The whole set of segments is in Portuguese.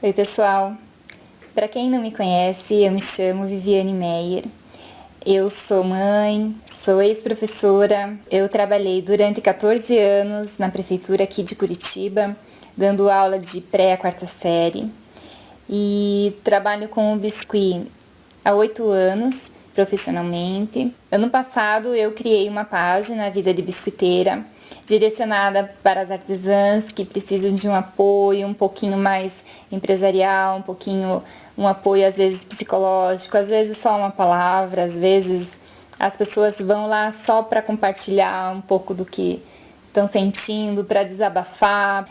Oi, pessoal. Para quem não me conhece, eu me chamo Viviane Meyer. Eu sou mãe, sou ex-professora. Eu trabalhei durante 14 anos na prefeitura aqui de Curitiba, dando aula de pré a quarta série. E trabalho com o biscuit há 8 anos, profissionalmente. Ano passado eu criei uma página, Vida de Biscuiteira, direcionada para as artesãs que precisam de um apoio um pouquinho mais empresarial, um apoio às vezes psicológico, às vezes só uma palavra, às vezes as pessoas vão lá só para compartilhar um pouco do que estão sentindo, para desabafar.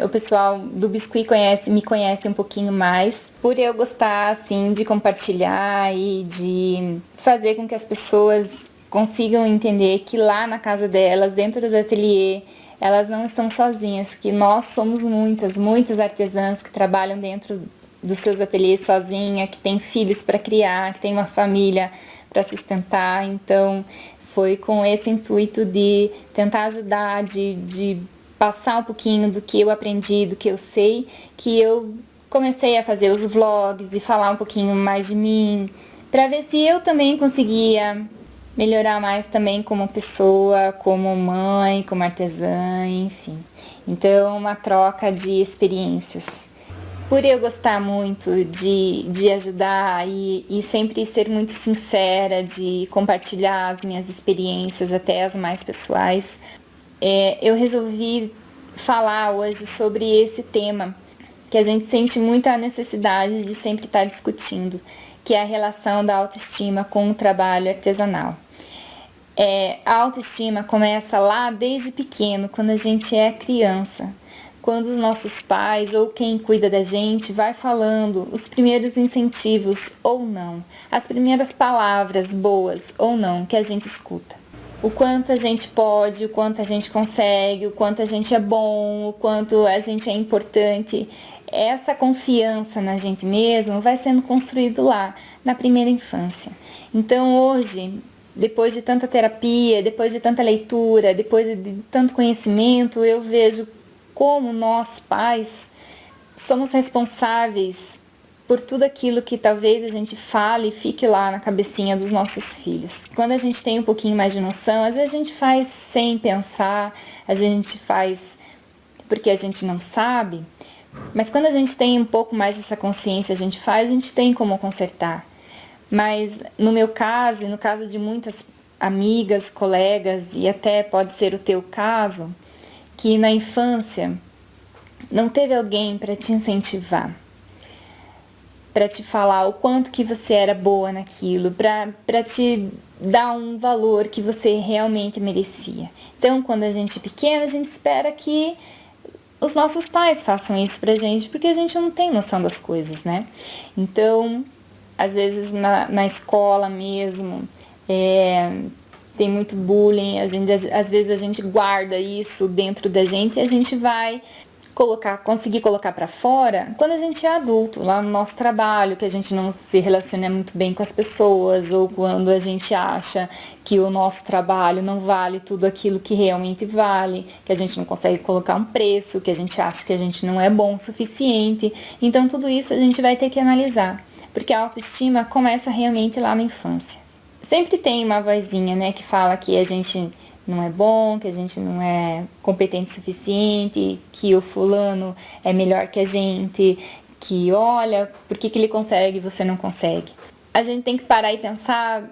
O pessoal do Biscuit me conhece um pouquinho mais, por eu gostar assim de compartilhar e de fazer com que as pessoas consigam entender que lá na casa delas, dentro do ateliê, elas não estão sozinhas, que nós somos muitas artesãs que trabalham dentro dos seus ateliês sozinha, que têm filhos para criar, que têm uma família para sustentar. Então, foi com esse intuito de tentar ajudar, de passar um pouquinho do que eu aprendi, do que eu sei, que eu comecei a fazer os vlogs e falar um pouquinho mais de mim, para ver se eu também conseguia melhorar mais também como pessoa, como mãe, como artesã, enfim. Então, uma troca de experiências. Por eu gostar muito de ajudar e sempre ser muito sincera, de compartilhar as minhas experiências, até as mais pessoais, eu resolvi falar hoje sobre esse tema, que a gente sente muita necessidade de sempre estar discutindo, que é a relação da autoestima com o trabalho artesanal. A autoestima começa lá desde pequeno, quando a gente é criança. Quando os nossos pais ou quem cuida da gente vai falando os primeiros incentivos ou não, as primeiras palavras boas ou não que a gente escuta. O quanto a gente pode, o quanto a gente consegue, o quanto a gente é bom, o quanto a gente é importante. Essa confiança na gente mesmo vai sendo construído lá, na primeira infância. Então hoje, depois de tanta terapia, depois de tanta leitura, depois de tanto conhecimento, eu vejo como nós, pais, somos responsáveis por tudo aquilo que talvez a gente fale e fique lá na cabecinha dos nossos filhos. Quando a gente tem um pouquinho mais de noção, às vezes a gente faz sem pensar, a gente faz porque a gente não sabe, mas quando a gente tem um pouco mais dessa consciência, a gente tem como consertar. Mas no meu caso, e no caso de muitas amigas, colegas, e até pode ser o teu caso, que na infância não teve alguém para te incentivar, para te falar o quanto que você era boa naquilo, para te dar um valor que você realmente merecia. Então, quando a gente é pequena, a gente espera que os nossos pais façam isso pra gente, porque a gente não tem noção das coisas, né? Então, às vezes na escola mesmo, tem muito bullying, às vezes a gente guarda isso dentro da gente e a gente vai conseguir colocar para fora quando a gente é adulto, lá no nosso trabalho, que a gente não se relaciona muito bem com as pessoas, ou quando a gente acha que o nosso trabalho não vale tudo aquilo que realmente vale, que a gente não consegue colocar um preço, que a gente acha que a gente não é bom o suficiente. Então tudo isso a gente vai ter que analisar, porque a autoestima começa realmente lá na infância. Sempre tem uma vozinha, né, que fala que a gente não é bom, que a gente não é competente o suficiente, que o fulano é melhor que a gente, que olha, por que ele consegue e você não consegue. A gente tem que parar e pensar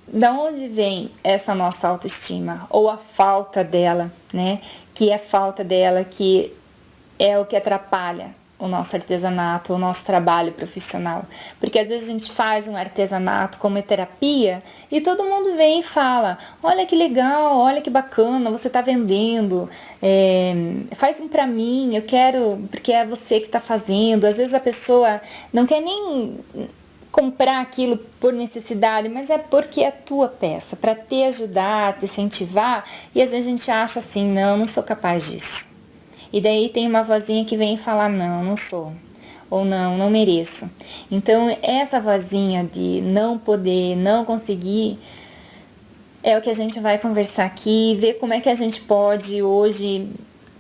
de onde vem essa nossa autoestima, ou a falta dela, né? Que é a falta dela que é o que atrapalha o nosso artesanato, o nosso trabalho profissional. Porque às vezes a gente faz um artesanato como terapia e todo mundo vem e fala, olha que legal, olha que bacana, você está vendendo, faz um para mim, eu quero, porque é você que está fazendo. Às vezes a pessoa não quer nem comprar aquilo por necessidade, mas é porque é a tua peça, para te ajudar, te incentivar, e às vezes a gente acha assim, não sou capaz disso. E daí tem uma vozinha que vem falar, não sou. Ou não mereço. Então, essa vozinha de não poder, não conseguir, é o que a gente vai conversar aqui, ver como é que a gente pode hoje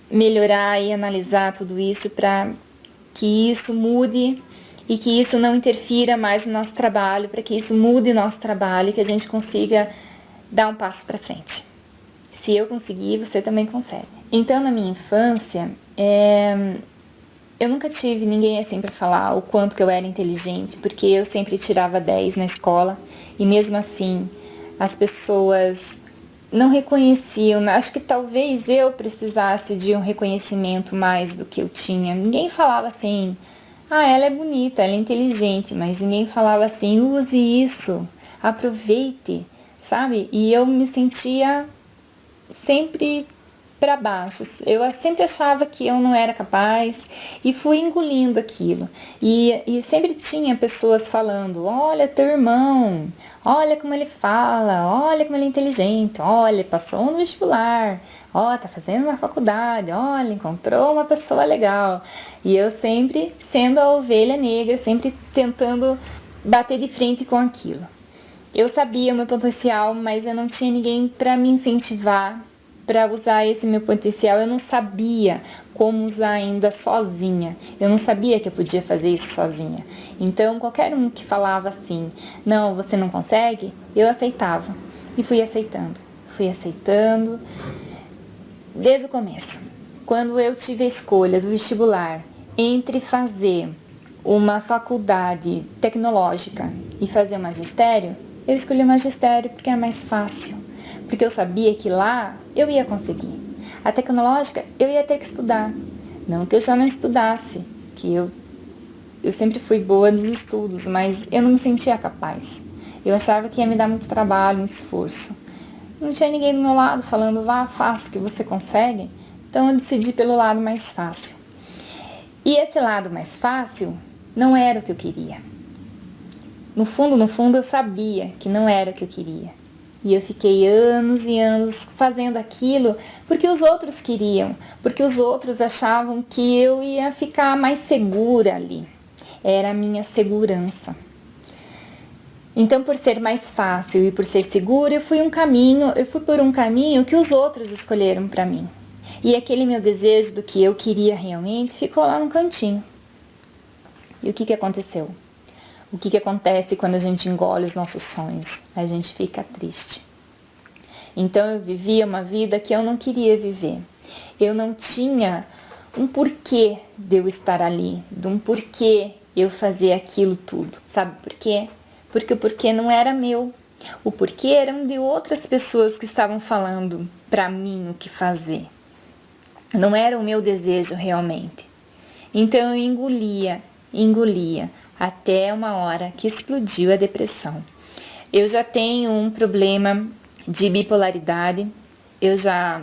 melhorar e analisar tudo isso para que isso mude e que isso não interfira mais no nosso trabalho, para que isso mude o nosso trabalho e que a gente consiga dar um passo para frente. Se eu conseguir, você também consegue. Então, na minha infância, eu nunca tive ninguém assim para falar o quanto que eu era inteligente, porque eu sempre tirava 10 na escola e mesmo assim as pessoas não reconheciam. Acho que talvez eu precisasse de um reconhecimento mais do que eu tinha. Ninguém falava assim, ela é bonita, ela é inteligente, mas ninguém falava assim, use isso, aproveite, sabe? E eu me sentia sempre para baixo. Eu sempre achava que eu não era capaz e fui engolindo aquilo. E sempre tinha pessoas falando, olha teu irmão, olha como ele fala, olha como ele é inteligente, olha, passou no vestibular, tá fazendo uma faculdade, olha, encontrou uma pessoa legal. E eu sempre sendo a ovelha negra, sempre tentando bater de frente com aquilo. Eu sabia o meu potencial, mas eu não tinha ninguém para me incentivar para usar esse meu potencial. Eu não sabia como usar ainda sozinha. Eu não sabia que eu podia fazer isso sozinha. Então, qualquer um que falava assim, não, você não consegue, eu aceitava. E fui aceitando desde o começo. Quando eu tive a escolha do vestibular entre fazer uma faculdade tecnológica e fazer um magistério, eu escolhi o magistério porque é mais fácil, porque eu sabia que lá eu ia conseguir. A tecnológica eu ia ter que estudar, não que eu já não estudasse, que eu sempre fui boa nos estudos, mas eu não me sentia capaz. Eu achava que ia me dar muito trabalho, muito esforço. Não tinha ninguém do meu lado falando, vá, faça que você consegue. Então eu decidi pelo lado mais fácil. E esse lado mais fácil não era o que eu queria. No fundo, eu sabia que não era o que eu queria. E eu fiquei anos e anos fazendo aquilo porque os outros queriam, porque os outros achavam que eu ia ficar mais segura ali. Era a minha segurança. Então, por ser mais fácil e por ser segura, eu fui por um caminho que os outros escolheram para mim. E aquele meu desejo do que eu queria realmente ficou lá no cantinho. E o que aconteceu? O que acontece quando a gente engole os nossos sonhos? A gente fica triste. Então eu vivia uma vida que eu não queria viver. Eu não tinha um porquê de eu estar ali, de um porquê eu fazer aquilo tudo. Sabe por quê? Porque o porquê não era meu. O porquê eram de outras pessoas que estavam falando para mim o que fazer. Não era o meu desejo realmente. Então eu engolia, até uma hora que explodiu a depressão. Eu já tenho um problema de bipolaridade, eu já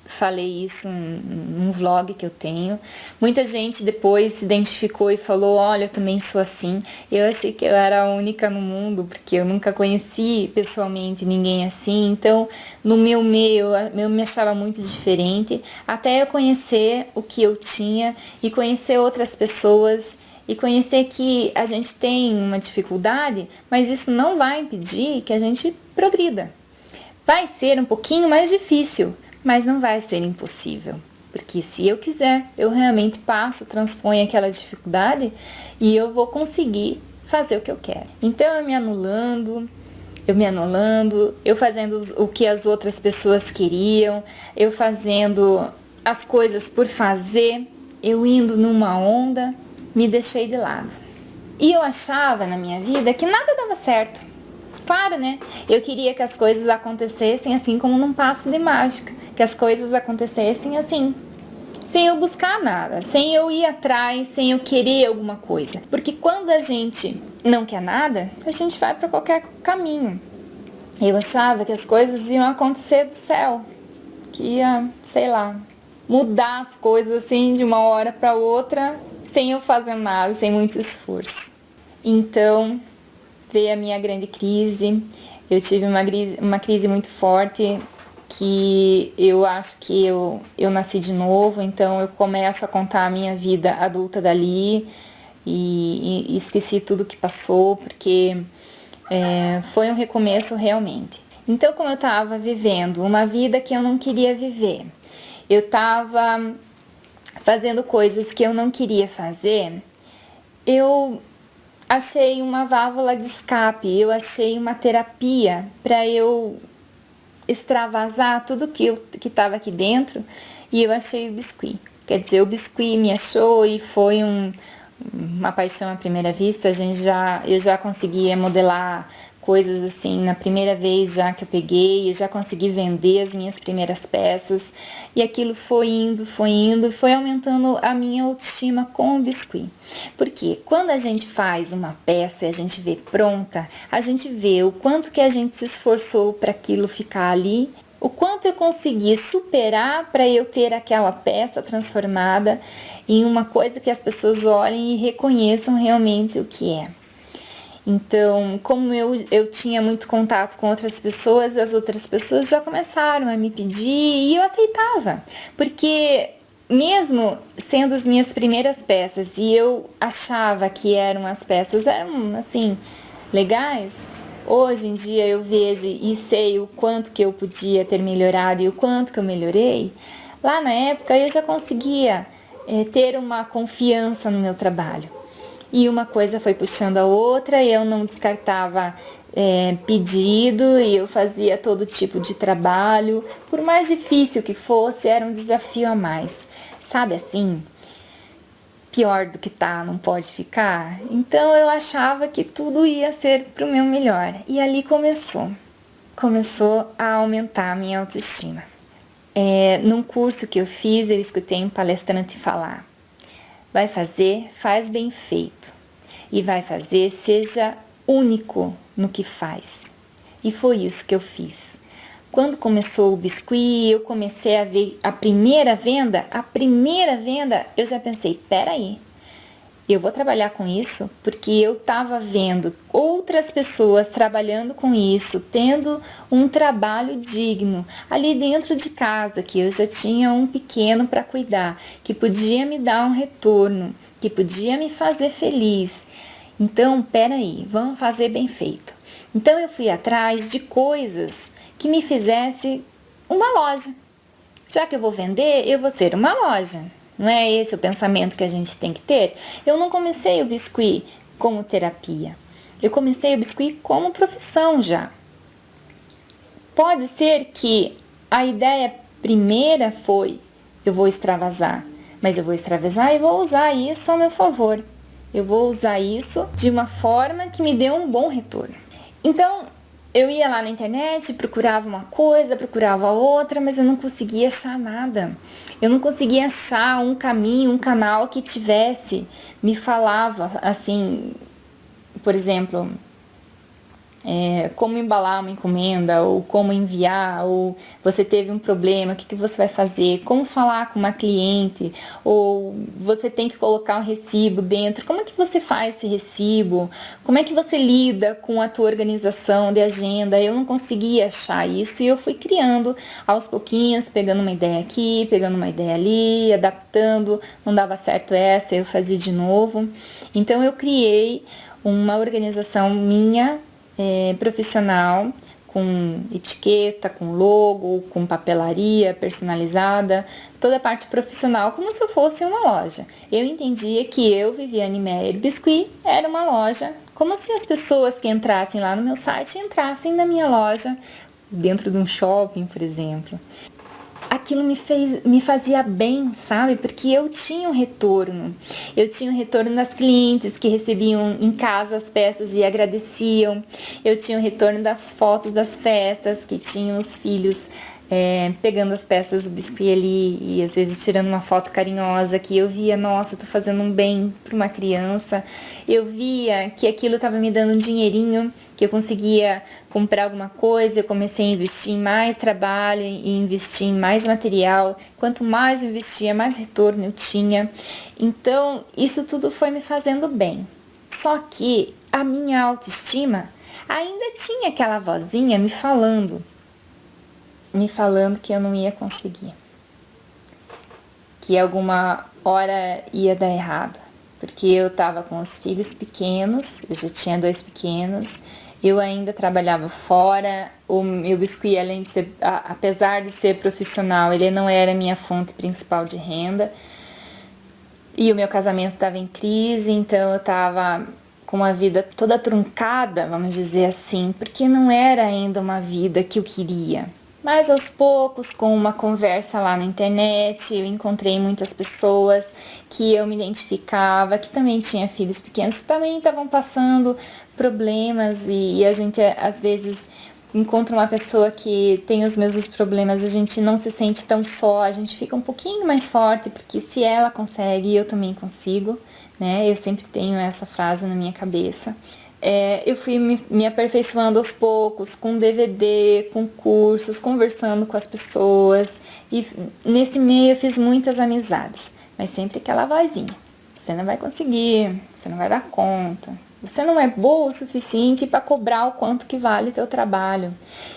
falei isso num vlog que eu tenho. Muita gente depois se identificou e falou, olha, eu também sou assim. Eu achei que eu era a única no mundo, porque eu nunca conheci pessoalmente ninguém assim. Então, no meu meio, eu me achava muito diferente, até eu conhecer o que eu tinha e conhecer outras pessoas e conhecer que a gente tem uma dificuldade, mas isso não vai impedir que a gente progrida. Vai ser um pouquinho mais difícil, mas não vai ser impossível. Porque se eu quiser, eu realmente transponho aquela dificuldade e eu vou conseguir fazer o que eu quero. Então eu me anulando, eu fazendo o que as outras pessoas queriam, eu fazendo as coisas por fazer, eu indo numa onda, me deixei de lado. E eu achava na minha vida que nada dava certo. Claro, né? Eu queria que as coisas acontecessem assim como num passe de mágica. Que as coisas acontecessem assim. Sem eu buscar nada. Sem eu ir atrás, sem eu querer alguma coisa. Porque quando a gente não quer nada, a gente vai para qualquer caminho. Eu achava que as coisas iam acontecer do céu. Que ia, sei lá, mudar as coisas assim de uma hora para outra. Sem eu fazer nada, sem muito esforço. Então veio a minha grande crise. Eu tive uma crise muito forte, que eu acho que eu nasci de novo, então eu começo a contar a minha vida adulta dali e esqueci tudo que passou, porque foi um recomeço realmente. Então, como eu estava vivendo uma vida que eu não queria viver, eu estava fazendo coisas que eu não queria fazer, eu achei uma válvula de escape, eu achei uma terapia para eu extravasar tudo que estava aqui dentro, e eu achei o biscuit. Quer dizer, o biscuit me achou e foi uma paixão à primeira vista. Eu já conseguia modelar coisas assim na primeira vez já que eu peguei, eu já consegui vender as minhas primeiras peças, e aquilo foi indo, foi aumentando a minha autoestima com o biscuit. Porque quando a gente faz uma peça e a gente vê pronta, a gente vê o quanto que a gente se esforçou para aquilo ficar ali, o quanto eu consegui superar para eu ter aquela peça transformada em uma coisa que as pessoas olhem e reconheçam realmente o que é. Então, como eu tinha muito contato com outras pessoas, as outras pessoas já começaram a me pedir e eu aceitava. Porque mesmo sendo as minhas primeiras peças e eu achava que as peças eram assim, legais, hoje em dia eu vejo e sei o quanto que eu podia ter melhorado e o quanto que eu melhorei. Lá na época eu já conseguia ter uma confiança no meu trabalho. E uma coisa foi puxando a outra, eu não descartava pedido e eu fazia todo tipo de trabalho. Por mais difícil que fosse, era um desafio a mais. Sabe assim, pior do que tá, não pode ficar? Então eu achava que tudo ia ser pro meu melhor. E ali começou a aumentar a minha autoestima. Num curso que eu fiz, eu escutei um palestrante falar: vai fazer, faz bem feito. E vai fazer, seja único no que faz. E foi isso que eu fiz. Quando começou o biscuit, eu comecei a ver a primeira venda, eu já pensei, peraí, eu vou trabalhar com isso, porque eu estava vendo outras pessoas trabalhando com isso, tendo um trabalho digno ali dentro de casa, que eu já tinha um pequeno para cuidar, que podia me dar um retorno, que podia me fazer feliz. Então, peraí, vamos fazer bem feito. Então eu fui atrás de coisas que me fizesse uma loja. Já que eu vou vender, eu vou ser uma loja. Não é esse o pensamento que a gente tem que ter? Eu não comecei o biscuit como terapia. Eu comecei o biscuit como profissão já. Pode ser que a ideia primeira foi: eu vou extravasar. Mas eu vou extravasar e vou usar isso ao meu favor. Eu vou usar isso de uma forma que me dê um bom retorno. Então, eu ia lá na internet, procurava uma coisa, procurava outra, mas eu não conseguia achar nada. Eu não conseguia achar um caminho, um canal que me falava assim, por exemplo, como embalar uma encomenda, ou como enviar, ou você teve um problema, o que você vai fazer, como falar com uma cliente, ou você tem que colocar um recibo dentro, como é que você faz esse recibo, como é que você lida com a tua organização de agenda. Eu não conseguia achar isso e eu fui criando aos pouquinhos, pegando uma ideia aqui, pegando uma ideia ali, adaptando, não dava certo essa, eu fazia de novo. Então eu criei uma organização minha, profissional, com etiqueta, com logo, com papelaria personalizada, toda a parte profissional, como se eu fosse uma loja. Eu entendia que eu, Viviane Meyer Biscuit, era uma loja, como se as pessoas que entrassem lá no meu site entrassem na minha loja, dentro de um shopping, por exemplo. Aquilo me fazia bem, sabe? Porque eu tinha um retorno. Eu tinha um retorno das clientes que recebiam em casa as peças e agradeciam. Eu tinha um retorno das fotos das festas, que tinham os filhos pegando as peças do biscuit ali e às vezes tirando uma foto carinhosa, que eu via, nossa, tô fazendo um bem para uma criança. Eu via que aquilo estava me dando um dinheirinho, que eu conseguia comprar alguma coisa. Eu comecei a investir em mais trabalho e investir em mais material. Quanto mais eu investia, mais retorno eu tinha. Então, isso tudo foi me fazendo bem. Só que a minha autoestima ainda tinha aquela vozinha me falando que eu não ia conseguir, que alguma hora ia dar errado, porque eu estava com os filhos pequenos, eu já tinha 2 pequenos, eu ainda trabalhava fora, o meu biscuit, além de ser, apesar de ser profissional, ele não era a minha fonte principal de renda. E o meu casamento estava em crise, então eu estava com uma vida toda truncada, vamos dizer assim, porque não era ainda uma vida que eu queria. Mas aos poucos, com uma conversa lá na internet, eu encontrei muitas pessoas que eu me identificava, que também tinham filhos pequenos, que também estavam passando problemas e a gente às vezes encontra uma pessoa que tem os mesmos problemas, a gente não se sente tão só, a gente fica um pouquinho mais forte, porque se ela consegue, eu também consigo, né? Eu sempre tenho essa frase na minha cabeça. Eu fui me aperfeiçoando aos poucos, com DVD, com cursos, conversando com as pessoas. E nesse meio eu fiz muitas amizades, mas sempre aquela vozinha. Você não vai conseguir, você não vai dar conta. Você não é boa o suficiente para cobrar o quanto que vale o teu trabalho.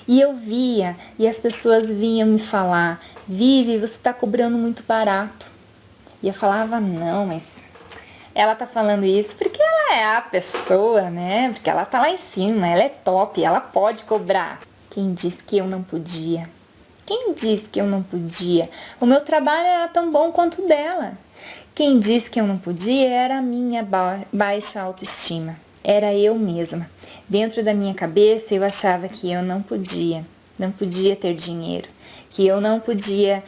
E eu via, e as pessoas vinham me falar, Vivi, você está cobrando muito barato. E eu falava, não, mas ela tá falando isso porque ela é a pessoa, né? Porque ela tá lá em cima, ela é top, ela pode cobrar. Quem disse que eu não podia? Quem disse que eu não podia? O meu trabalho era tão bom quanto o dela. Quem disse que eu não podia era a minha baixa autoestima. Era eu mesma. Dentro da minha cabeça eu achava que eu não podia ter dinheiro, que eu não podia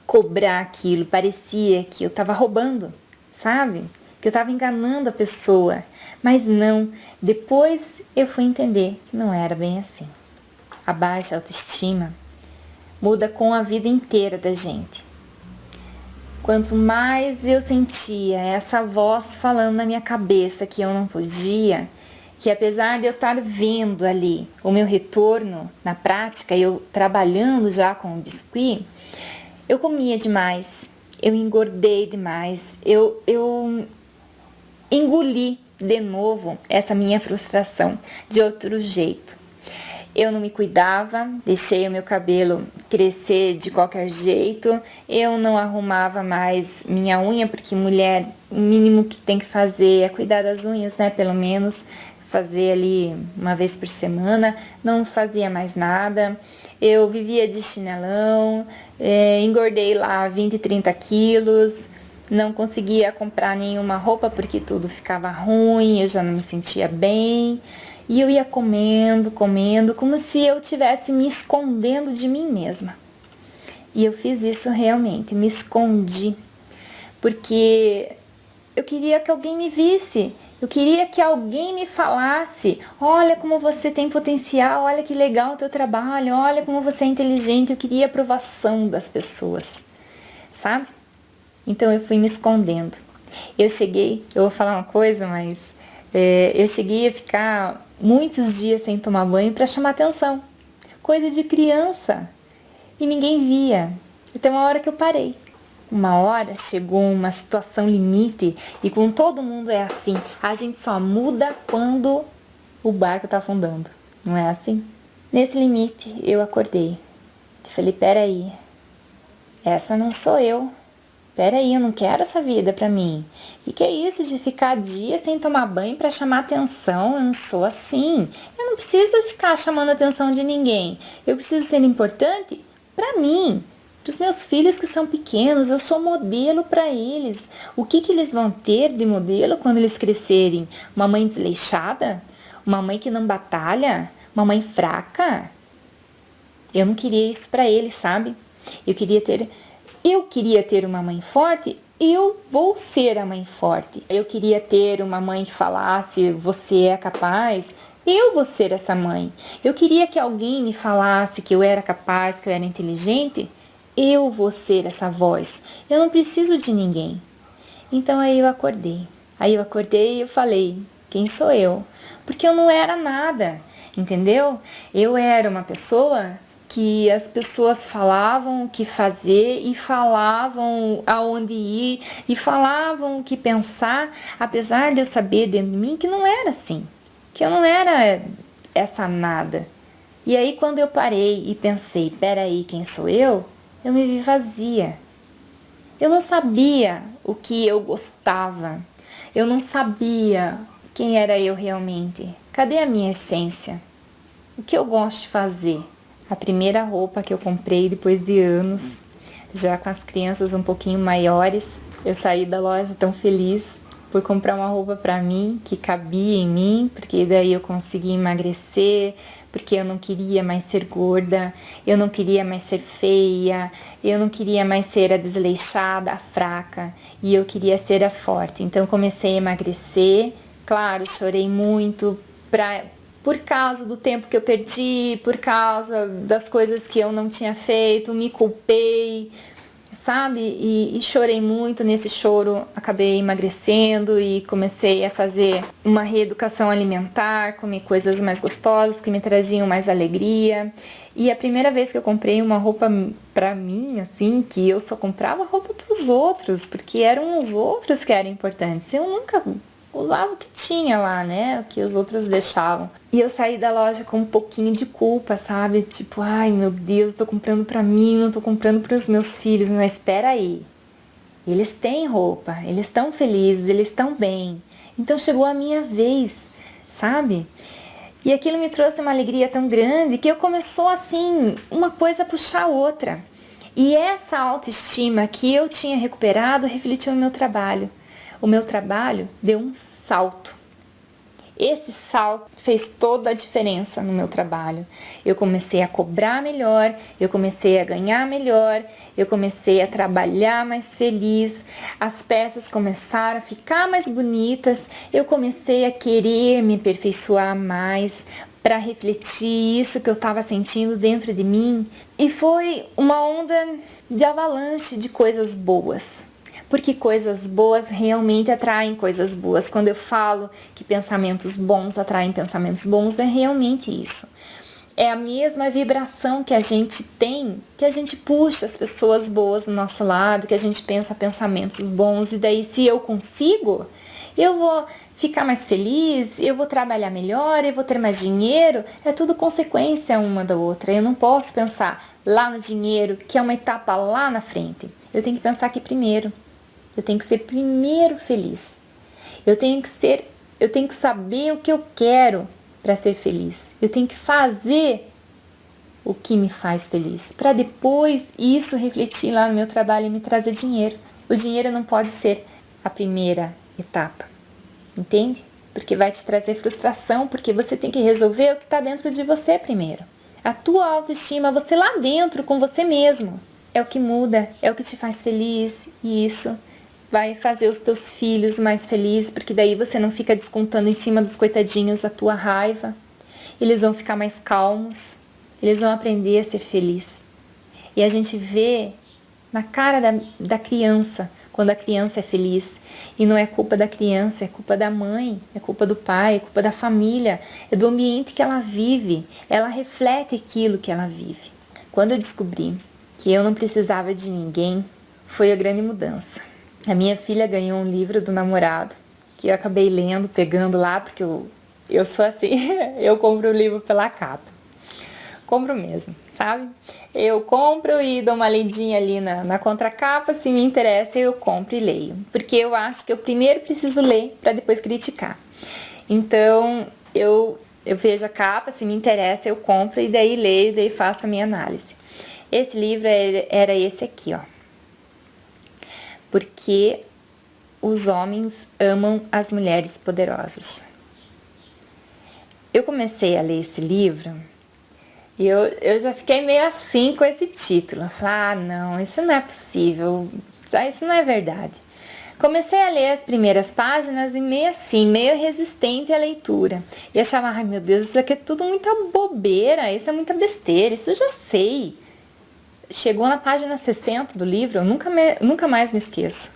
cobrar aquilo. Parecia que eu estava roubando, sabe? Que eu estava enganando a pessoa. Mas não, depois eu fui entender que não era bem assim. A baixa autoestima muda com a vida inteira da gente. Quanto mais eu sentia essa voz falando na minha cabeça que eu não podia, que apesar de eu estar vendo ali o meu retorno na prática, eu trabalhando já com o biscuit, eu comia demais, eu engordei demais, eu engoli de novo essa minha frustração de outro jeito. Eu não me cuidava, deixei o meu cabelo crescer de qualquer jeito, eu não arrumava mais minha unha, porque mulher, o mínimo que tem que fazer é cuidar das unhas, né? Pelo menos fazer ali uma vez por semana, não fazia mais nada. Eu vivia de chinelão, engordei lá 20, 30 quilos, não conseguia comprar nenhuma roupa porque tudo ficava ruim, eu já não me sentia bem. E eu ia comendo, como se eu estivesse me escondendo de mim mesma. E eu fiz isso realmente, me escondi, porque eu queria que alguém me visse, eu queria que alguém me falasse, olha como você tem potencial, olha que legal o teu trabalho, olha como você é inteligente, eu queria a aprovação das pessoas, sabe? Então eu fui me escondendo. Eu vou falar uma coisa, mas eu cheguei a ficar muitos dias sem tomar banho para chamar atenção. Coisa de criança. E ninguém via. Até uma hora que eu parei. Uma hora chegou uma situação limite e com todo mundo é assim. A gente só muda quando o barco está afundando. Não é assim? Nesse limite eu acordei. Falei, peraí, essa não sou eu. Peraí, eu não quero essa vida pra mim. E que é isso de ficar dias sem tomar banho pra chamar atenção? Eu não sou assim. Eu não preciso ficar chamando a atenção de ninguém. Eu preciso ser importante pra mim, pros meus filhos que são pequenos. Eu sou modelo pra eles. O que eles vão ter de modelo quando eles crescerem? Uma mãe desleixada? Uma mãe que não batalha? Uma mãe fraca? Eu não queria isso pra eles, sabe? Eu queria ter uma mãe forte, eu vou ser a mãe forte. Eu queria ter uma mãe que falasse, você é capaz, eu vou ser essa mãe. Eu queria que alguém me falasse que eu era capaz, que eu era inteligente, eu vou ser essa voz. Eu não preciso de ninguém. Então aí eu acordei. E eu falei, quem sou eu? Porque eu não era nada, entendeu? Eu era uma pessoa que as pessoas falavam o que fazer e falavam aonde ir e falavam o que pensar, apesar de eu saber dentro de mim que não era assim, que eu não era essa nada. E aí quando eu parei e pensei, peraí, quem sou eu me vi vazia. Eu não sabia o que eu gostava, eu não sabia quem era eu realmente. Cadê a minha essência? O que eu gosto de fazer? A primeira roupa que eu comprei depois de anos, já com as crianças um pouquinho maiores, Eu saí da loja tão feliz por comprar uma roupa para mim, que cabia em mim, porque daí eu consegui emagrecer, porque eu não queria mais ser gorda, eu não queria mais ser feia, eu não queria mais ser a desleixada, a fraca, e eu queria ser a forte. Então comecei a emagrecer, claro, chorei muito por causa do tempo que eu perdi, por causa das coisas que eu não tinha feito, me culpei, sabe? E chorei muito. Nesse choro acabei emagrecendo e comecei a fazer uma reeducação alimentar, comer coisas mais gostosas que me traziam mais alegria. E a primeira vez que eu comprei uma roupa pra mim, assim, que eu só comprava roupa pros outros, porque eram os outros que eram importantes. Eu nunca usava o que tinha lá, né? O que os outros deixavam. E eu saí da loja com um pouquinho de culpa, sabe? Tipo, ai meu Deus, tô comprando pra mim, não tô comprando pros meus filhos. Mas espera aí. Eles têm roupa, eles estão felizes, eles estão bem. Então chegou a minha vez, sabe? E aquilo me trouxe uma alegria tão grande que eu começou assim, uma coisa a puxar a outra. E essa autoestima que eu tinha recuperado refletiu no meu trabalho. O meu trabalho deu um salto. Esse salto fez toda a diferença no meu trabalho. Eu comecei a cobrar melhor, eu comecei a ganhar melhor, eu comecei a trabalhar mais feliz, as peças começaram a ficar mais bonitas, eu comecei a querer me aperfeiçoar mais para refletir isso que eu estava sentindo dentro de mim. E foi uma onda de avalanche de coisas boas. Porque coisas boas realmente atraem coisas boas. Quando eu falo que pensamentos bons atraem pensamentos bons, é realmente isso. É a mesma vibração que a gente tem, que a gente puxa as pessoas boas do nosso lado, que a gente pensa pensamentos bons. E daí, se eu consigo, eu vou ficar mais feliz, eu vou trabalhar melhor, eu vou ter mais dinheiro. É tudo consequência uma da outra. Eu não posso pensar lá no dinheiro, que é uma etapa lá na frente. Eu tenho que pensar aqui primeiro. Eu tenho que ser primeiro feliz. Eu tenho que saber o que eu quero para ser feliz. Eu tenho que fazer o que me faz feliz, para depois isso refletir lá no meu trabalho e me trazer dinheiro. O dinheiro não pode ser a primeira etapa, entende? Porque vai te trazer frustração, porque você tem que resolver o que está dentro de você primeiro. A tua autoestima, você lá dentro com você mesmo, é o que muda, é o que te faz feliz, e isso vai fazer os teus filhos mais felizes, porque daí você não fica descontando em cima dos coitadinhos a tua raiva. Eles vão ficar mais calmos, eles vão aprender a ser felizes. E a gente vê na cara da criança, quando a criança é feliz. E não é culpa da criança, é culpa da mãe, é culpa do pai, é culpa da família, é do ambiente que ela vive. Ela reflete aquilo que ela vive. Quando eu descobri que eu não precisava de ninguém, foi a grande mudança. A minha filha ganhou um livro do namorado, que eu acabei lendo, pegando lá, porque eu sou assim, eu compro o livro pela capa. Compro mesmo, sabe? Eu compro e dou uma lidinha ali na contracapa, se me interessa eu compro e leio. Porque eu acho que eu primeiro preciso ler para depois criticar. Então, eu vejo a capa, se me interessa eu compro e daí leio, daí faço a minha análise. Esse livro era esse aqui, ó. Porque os homens amam as mulheres poderosas. Eu comecei a ler esse livro e eu já fiquei meio assim com esse título. Eu falei, ah, não, isso não é possível, isso não é verdade. Comecei a ler as primeiras páginas e meio assim, meio resistente à leitura. E achava, ai meu Deus, isso aqui é tudo muita bobeira, isso é muita besteira, isso eu já sei. Chegou na página 60 do livro, eu nunca mais me esqueço.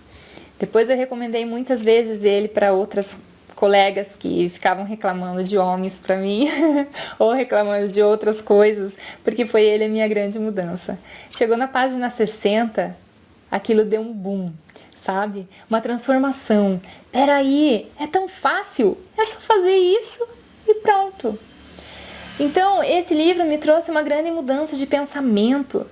Depois eu recomendei muitas vezes ele para outras colegas que ficavam reclamando de homens para mim ou reclamando de outras coisas, porque foi ele a minha grande mudança. Chegou na página 60, aquilo deu um boom, sabe? Uma transformação. Peraí, é tão fácil, é só fazer isso e pronto. Então, esse livro me trouxe uma grande mudança de pensamento,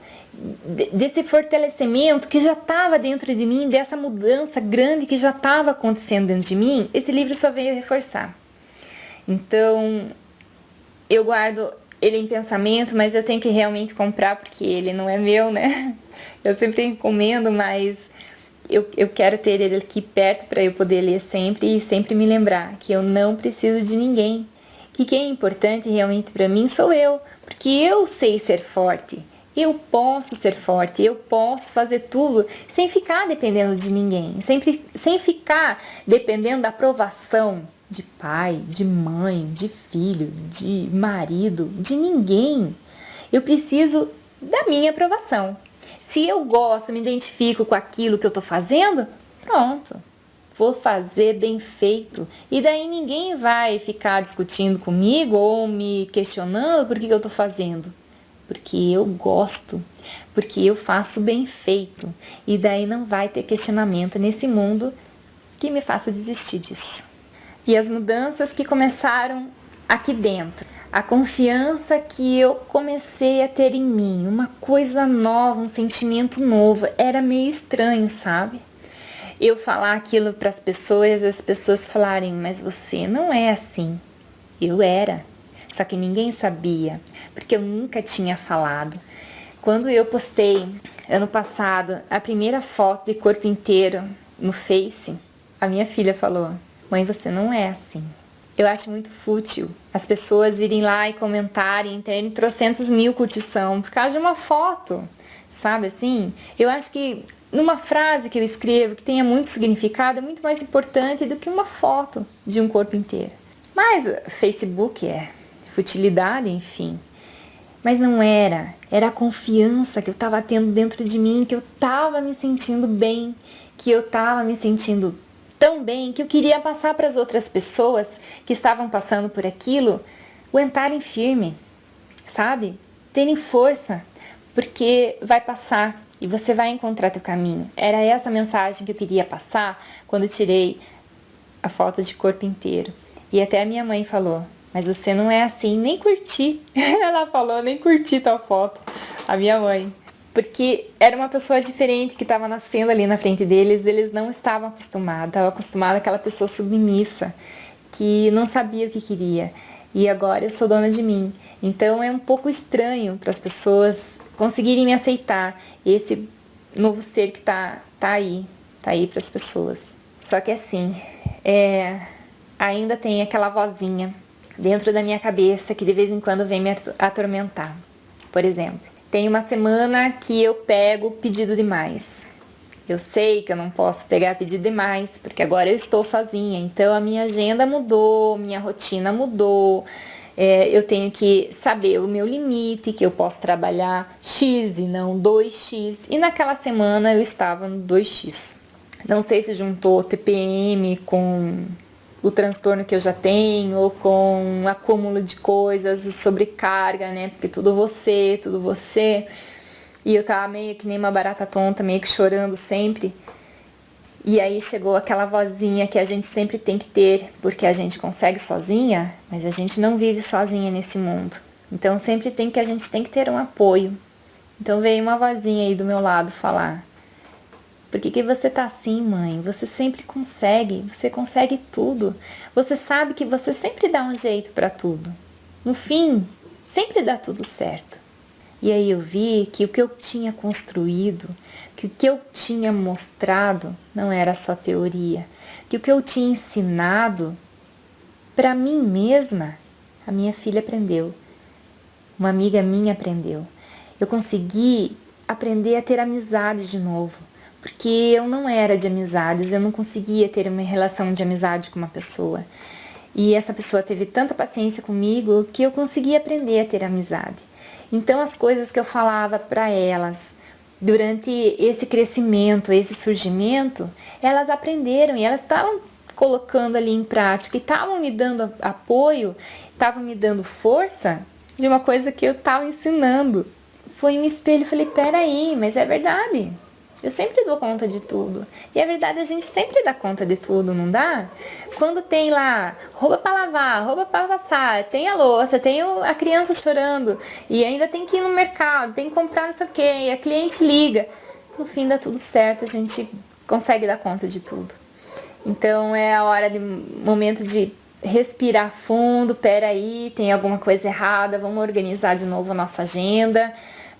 desse fortalecimento que já estava dentro de mim, dessa mudança grande que já estava acontecendo dentro de mim. Esse livro só veio reforçar. Então, eu guardo ele em pensamento, mas eu tenho que realmente comprar porque ele não é meu, né? Eu sempre encomendo, mas eu quero ter ele aqui perto para eu poder ler sempre e sempre me lembrar que eu não preciso de ninguém. Que quem é importante realmente para mim sou eu, porque eu sei ser forte. Eu posso ser forte, eu posso fazer tudo sem ficar dependendo de ninguém, sem ficar dependendo da aprovação de pai, de mãe, de filho, de marido, de ninguém. Eu preciso da minha aprovação. Se eu gosto, me identifico com aquilo que eu estou fazendo, pronto. Vou fazer bem feito. E daí ninguém vai ficar discutindo comigo ou me questionando por que eu estou fazendo. Porque eu gosto, porque eu faço bem feito. E daí não vai ter questionamento nesse mundo que me faça desistir disso. E as mudanças que começaram aqui dentro, a confiança que eu comecei a ter em mim, uma coisa nova, um sentimento novo, era meio estranho, sabe? Eu falar aquilo para as pessoas, as pessoas falarem, mas você não é assim. Eu era, só que ninguém sabia, porque eu nunca tinha falado. Quando eu postei, ano passado, a primeira foto de corpo inteiro no Face, a minha filha falou, mãe, você não é assim. Eu acho muito fútil as pessoas irem lá e comentarem, terem trocentos mil curtição por causa de uma foto, sabe assim? Eu acho que numa frase que eu escrevo que tenha muito significado é muito mais importante do que uma foto de um corpo inteiro. Mas Facebook é futilidade, enfim. Mas não era a confiança que eu estava tendo dentro de mim, que eu estava me sentindo bem, que eu estava me sentindo tão bem que eu queria passar para as outras pessoas que estavam passando por aquilo, aguentarem firme, sabe? Terem força, porque vai passar e você vai encontrar teu caminho. Era essa mensagem que eu queria passar quando eu tirei a foto de corpo inteiro. E até a minha mãe falou, mas você não é assim, nem curti. Ela falou, nem curti tua foto, a minha mãe. Porque era uma pessoa diferente que estava nascendo ali na frente deles, eles não estavam acostumados, estavam acostumados àquela pessoa submissa, que não sabia o que queria. E agora eu sou dona de mim. Então é um pouco estranho para as pessoas conseguirem me aceitar, esse novo ser que tá aí para as pessoas. Só que assim, ainda tem aquela vozinha dentro da minha cabeça que de vez em quando vem me atormentar. Por exemplo, tem uma semana que eu pego pedido demais. Eu sei que eu não posso pegar pedido demais, porque agora eu estou sozinha. Então a minha agenda mudou, minha rotina mudou. Eu tenho que saber o meu limite, que eu posso trabalhar X e não 2X. E naquela semana eu estava no 2X. Não sei se juntou TPM com o transtorno que eu já tenho, ou com um acúmulo de coisas, sobrecarga, né? Porque tudo você. E eu tava meio que nem uma barata tonta, meio que chorando sempre. E aí chegou aquela vozinha que a gente sempre tem que ter, porque a gente consegue sozinha, mas a gente não vive sozinha nesse mundo. Então sempre a gente tem que ter um apoio. Então veio uma vozinha aí do meu lado falar, por que você tá assim, mãe? Você sempre consegue, você consegue tudo. Você sabe que você sempre dá um jeito para tudo. No fim, sempre dá tudo certo. E aí eu vi que o que eu tinha construído, que o que eu tinha mostrado não era só teoria, que o que eu tinha ensinado para mim mesma, a minha filha aprendeu, uma amiga minha aprendeu. Eu consegui aprender a ter amizade de novo, porque eu não era de amizades, eu não conseguia ter uma relação de amizade com uma pessoa. E essa pessoa teve tanta paciência comigo que eu consegui aprender a ter amizade. Então as coisas que eu falava para elas durante esse crescimento, esse surgimento, elas aprenderam e elas estavam colocando ali em prática e estavam me dando apoio, estavam me dando força de uma coisa que eu estava ensinando. Foi um espelho, falei, peraí, mas é verdade. Eu sempre dou conta de tudo. E é verdade, a gente sempre dá conta de tudo, não dá? Quando tem lá roupa para lavar, roupa para passar, tem a louça, tem a criança chorando, e ainda tem que ir no mercado, tem que comprar não sei o quê, e a cliente liga. No fim dá tudo certo, a gente consegue dar conta de tudo. Então é a hora, momento de respirar fundo, peraí, tem alguma coisa errada, vamos organizar de novo a nossa agenda,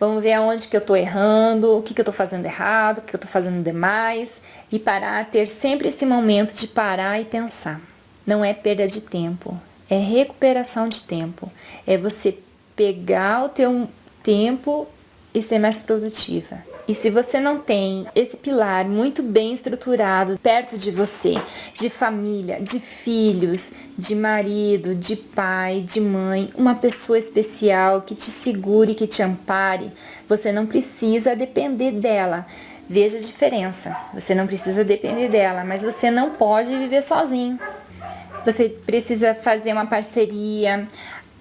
Vamos ver aonde que eu estou errando, o que eu estou fazendo errado, o que eu estou fazendo demais. E parar, ter sempre esse momento de parar e pensar. Não é perda de tempo, é recuperação de tempo. É você pegar o teu tempo e ser mais produtiva. E se você não tem esse pilar muito bem estruturado perto de você, de família, de filhos, de marido, de pai, de mãe, uma pessoa especial que te segure, que te ampare, você não precisa depender dela. Veja a diferença, você não precisa depender dela, mas você não pode viver sozinho. Você precisa fazer uma parceria,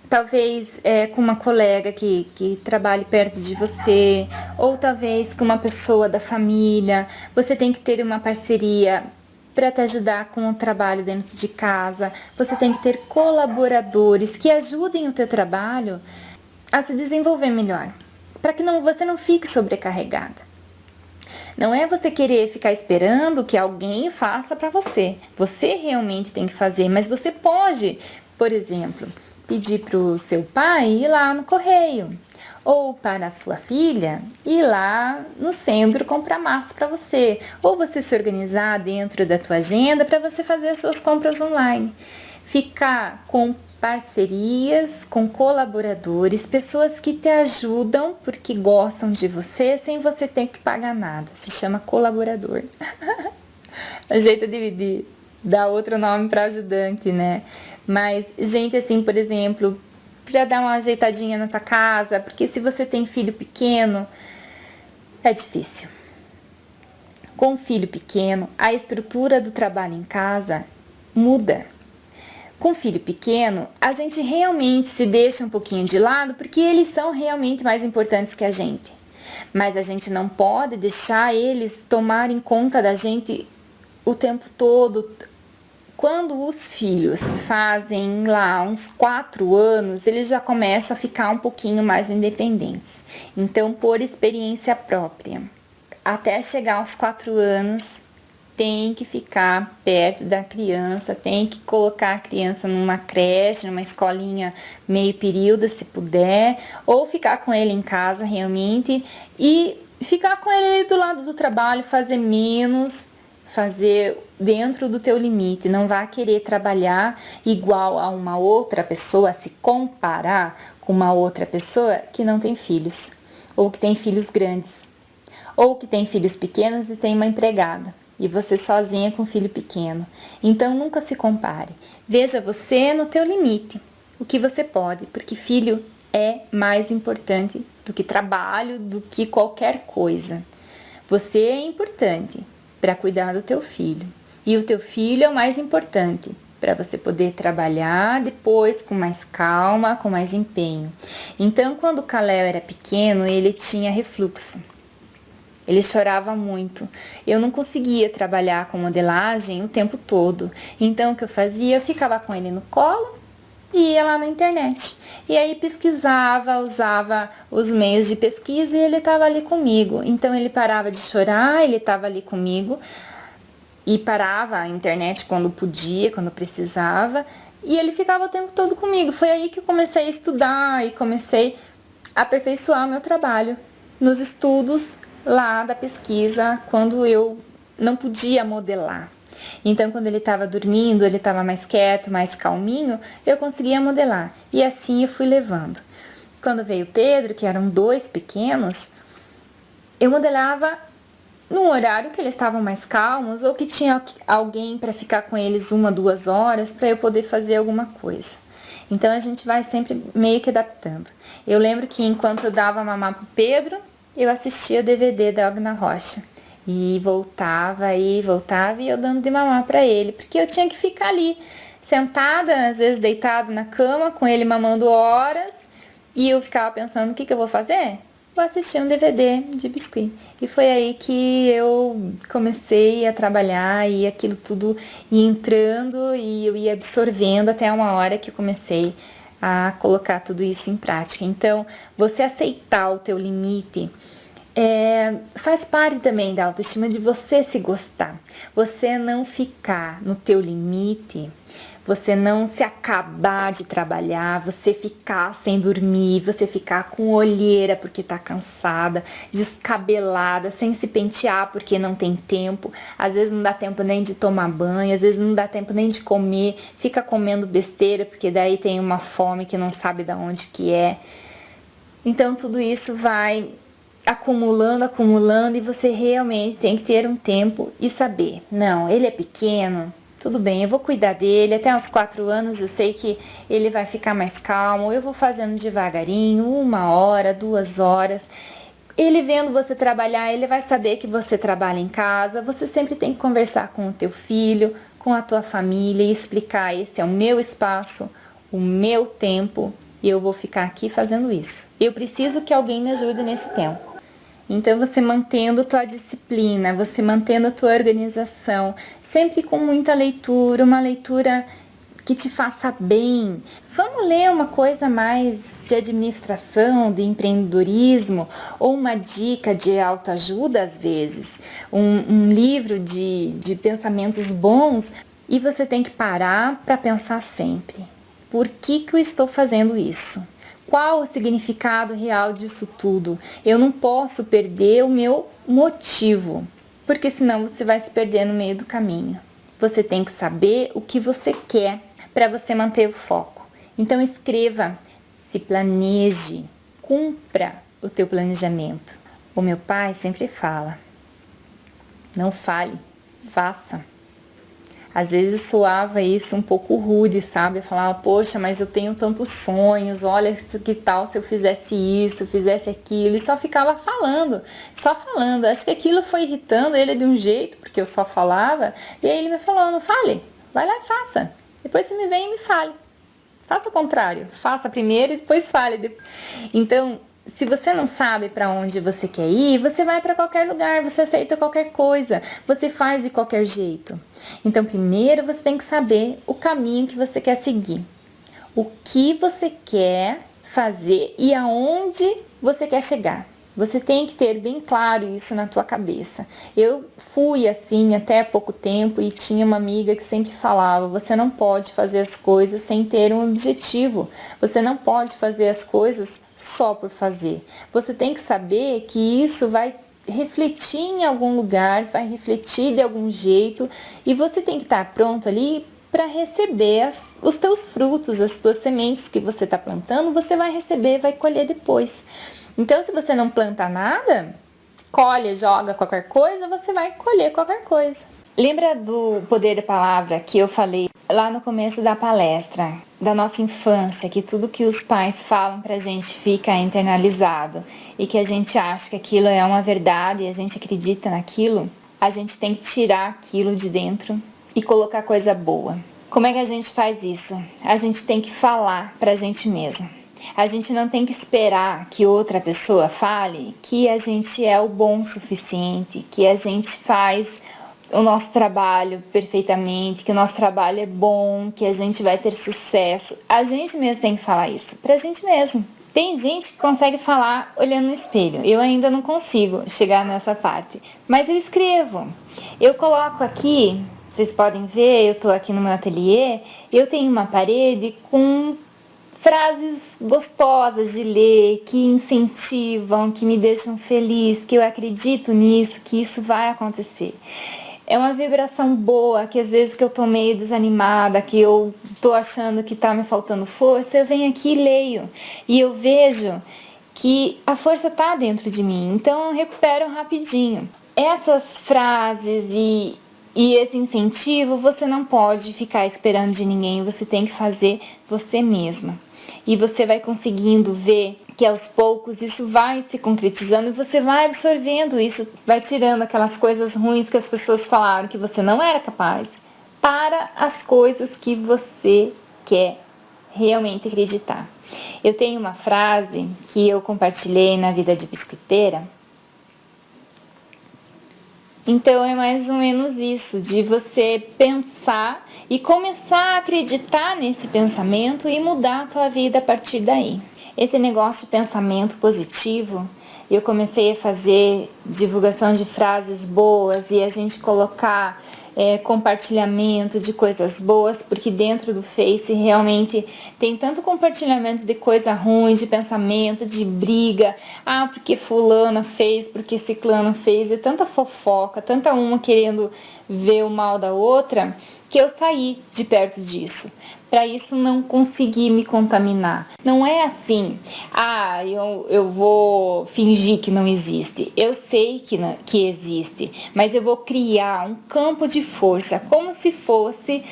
talvez com uma colega que trabalhe perto de você, ou talvez com uma pessoa da família. Você tem que ter uma parceria para te ajudar com o trabalho dentro de casa. Você tem que ter colaboradores que ajudem o teu trabalho a se desenvolver melhor, para que você não fique sobrecarregada. Não é você querer ficar esperando que alguém faça para você. Você realmente tem que fazer, mas você pode, por exemplo, pedir para o seu pai ir lá no correio, ou para a sua filha ir lá no centro comprar massa para você, ou você se organizar dentro da tua agenda para você fazer as suas compras online. Ficar com parcerias, com colaboradores, pessoas que te ajudam porque gostam de você sem você ter que pagar nada. Se chama colaborador. É jeito de dar outro nome para ajudante, né? Mas gente assim, por exemplo, para dar uma ajeitadinha na tua casa, porque se você tem filho pequeno, é difícil. Com filho pequeno, a estrutura do trabalho em casa muda. Com filho pequeno, a gente realmente se deixa um pouquinho de lado porque eles são realmente mais importantes que a gente. Mas a gente não pode deixar eles tomarem conta da gente o tempo todo. Quando os filhos fazem lá uns 4 anos, eles já começam a ficar um pouquinho mais independentes. Então, por experiência própria, até chegar aos 4 anos, tem que ficar perto da criança, tem que colocar a criança numa creche, numa escolinha meio período, se puder, ou ficar com ele em casa realmente e ficar com ele do lado do trabalho, fazer menos, fazer dentro do teu limite. Não vá querer trabalhar igual a uma outra pessoa, se comparar com uma outra pessoa que não tem filhos, ou que tem filhos grandes, ou que tem filhos pequenos e tem uma empregada. E você sozinha com filho pequeno. Então nunca se compare. Veja você no teu limite, o que você pode, porque filho é mais importante do que trabalho, do que qualquer coisa. Você é importante para cuidar do teu filho. E o teu filho é o mais importante para você poder trabalhar depois com mais calma, com mais empenho. Então, quando o Kalel era pequeno, ele tinha refluxo. Ele chorava muito. Eu não conseguia trabalhar com modelagem o tempo todo. Então, o que eu fazia? Eu ficava com ele no colo e ia lá na internet. E aí pesquisava, usava os meios de pesquisa e ele estava ali comigo. Então, ele parava de chorar, ele estava ali comigo. E parava a internet quando podia, quando precisava. E ele ficava o tempo todo comigo. Foi aí que eu comecei a estudar e comecei a aperfeiçoar o meu trabalho nos estudos lá da pesquisa, quando eu não podia modelar. Então, quando ele estava dormindo, ele estava mais quieto, mais calminho, eu conseguia modelar. E assim eu fui levando. Quando veio o Pedro, que eram 2 pequenos, eu modelava num horário que eles estavam mais calmos ou que tinha alguém para ficar com eles 1, 2 horas para eu poder fazer alguma coisa. Então, a gente vai sempre meio que adaptando. Eu lembro que enquanto eu dava mamar pro Pedro, eu assistia o DVD da Ogna Rocha. E voltava e eu dando de mamar para ele. Porque eu tinha que ficar ali, sentada, às vezes deitado na cama, com ele mamando horas. E eu ficava pensando, o que eu vou fazer? Vou assistir um DVD de biscuit. E foi aí que eu comecei a trabalhar e aquilo tudo ia entrando e eu ia absorvendo até uma hora que eu comecei a colocar tudo isso em prática. Então, você aceitar o teu limite, Faz parte também da autoestima de você se gostar, você não ficar no teu limite, você não se acabar de trabalhar, você ficar sem dormir, você ficar com olheira porque tá cansada, descabelada, sem se pentear porque não tem tempo, às vezes não dá tempo nem de tomar banho, às vezes não dá tempo nem de comer, fica comendo besteira porque daí tem uma fome que não sabe de onde que é. Então tudo isso vai acumulando e você realmente tem que ter um tempo e saber, não, ele é pequeno, tudo bem, eu vou cuidar dele, até uns 4 anos eu sei que ele vai ficar mais calmo, eu vou fazendo devagarinho, 1 hora, 2 horas. Ele vendo você trabalhar, ele vai saber que você trabalha em casa, você sempre tem que conversar com o teu filho, com a tua família e explicar, esse é o meu espaço, o meu tempo, e eu vou ficar aqui fazendo isso. Eu preciso que alguém me ajude nesse tempo. Então, você mantendo tua disciplina, você mantendo a tua organização, sempre com muita leitura, uma leitura que te faça bem. Vamos ler uma coisa mais de administração, de empreendedorismo, ou uma dica de autoajuda às vezes, um livro de pensamentos bons, e você tem que parar para pensar sempre. Por que eu estou fazendo isso? Qual o significado real disso tudo? Eu não posso perder o meu motivo, porque senão você vai se perder no meio do caminho. Você tem que saber o que você quer para você manter o foco. Então escreva, se planeje, cumpra o teu planejamento. O meu pai sempre fala, não fale, faça. Às vezes soava isso um pouco rude, sabe? Eu falava, poxa, mas eu tenho tantos sonhos, olha que tal se eu fizesse isso, fizesse aquilo, e só ficava falando, só falando. Acho que aquilo foi irritando ele de um jeito, porque eu só falava, e aí ele me falou, não fale, vai lá e faça. Depois você me vem e me fale. Faça o contrário, faça primeiro e depois fale. Então, se você não sabe para onde você quer ir, você vai para qualquer lugar, você aceita qualquer coisa, você faz de qualquer jeito. Então, primeiro você tem que saber o caminho que você quer seguir, o que você quer fazer e aonde você quer chegar. Você tem que ter bem claro isso na tua cabeça. Eu fui assim até há pouco tempo e tinha uma amiga que sempre falava, você não pode fazer as coisas sem ter um objetivo. Você não pode fazer as coisas só por fazer. Você tem que saber que isso vai refletir em algum lugar, vai refletir de algum jeito e você tem que estar pronto ali para receber os teus frutos, as tuas sementes que você está plantando, você vai receber, vai colher depois. Então, se você não planta nada, colhe, joga qualquer coisa, você vai colher qualquer coisa. Lembra do poder da palavra que eu falei lá no começo da palestra, da nossa infância, que tudo que os pais falam pra gente fica internalizado e que a gente acha que aquilo é uma verdade e a gente acredita naquilo? A gente tem que tirar aquilo de dentro e colocar coisa boa. Como é que a gente faz isso? A gente tem que falar pra gente mesmo. A gente não tem que esperar que outra pessoa fale que a gente é o bom o suficiente, que a gente faz o nosso trabalho perfeitamente, que o nosso trabalho é bom, que a gente vai ter sucesso. A gente mesmo tem que falar isso, pra gente mesmo. Tem gente que consegue falar olhando no espelho. Eu ainda não consigo chegar nessa parte. Mas eu escrevo. Eu coloco aqui, vocês podem ver, eu estou aqui no meu ateliê, eu tenho uma parede com frases gostosas de ler, que incentivam, que me deixam feliz, que eu acredito nisso, que isso vai acontecer. É uma vibração boa, que às vezes que eu tô meio desanimada, que eu tô achando que tá me faltando força, eu venho aqui e leio. E eu vejo que a força tá dentro de mim, então eu recupero rapidinho. Essas frases e esse incentivo, você não pode ficar esperando de ninguém, você tem que fazer você mesma. E você vai conseguindo ver que aos poucos isso vai se concretizando e você vai absorvendo isso, vai tirando aquelas coisas ruins que as pessoas falaram que você não era capaz, para as coisas que você quer realmente acreditar. Eu tenho uma frase que eu compartilhei na Vida de Biscoiteira. Então é mais ou menos isso, de você pensar e começar a acreditar nesse pensamento e mudar a tua vida a partir daí. Esse negócio de pensamento positivo eu comecei a fazer divulgação de frases boas e a gente colocar compartilhamento de coisas boas, porque dentro do Face realmente tem tanto compartilhamento de coisa ruim, de pensamento, de briga, porque fulana fez, porque ciclano fez, e tanta fofoca, tanta uma querendo ver o mal da outra, que eu saí de perto disso, para isso não conseguir me contaminar. Não é assim, eu vou fingir que não existe. Eu sei que existe, mas eu vou criar um campo de força, como se fosse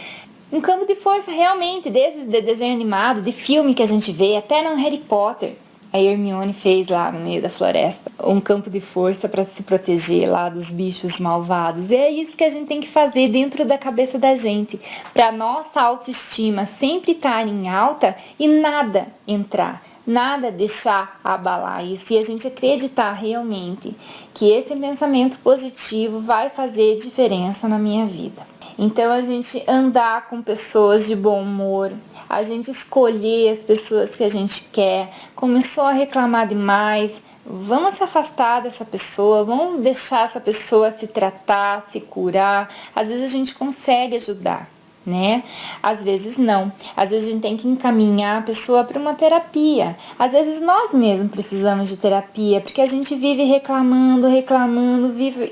um campo de força realmente, desses de desenho animado, de filme que a gente vê, até no Harry Potter. A Hermione fez lá no meio da floresta um campo de força para se proteger lá dos bichos malvados. E é isso que a gente tem que fazer dentro da cabeça da gente, para nossa autoestima sempre estar em alta e nada entrar, nada deixar abalar isso. E a gente acreditar realmente que esse pensamento positivo vai fazer diferença na minha vida. Então a gente andar com pessoas de bom humor, a gente escolher as pessoas que a gente quer. Começou a reclamar demais, vamos se afastar dessa pessoa, vamos deixar essa pessoa se tratar, se curar. Às vezes a gente consegue ajudar, né? Às vezes não. Às vezes a gente tem que encaminhar a pessoa para uma terapia. Às vezes nós mesmos precisamos de terapia, porque a gente vive reclamando,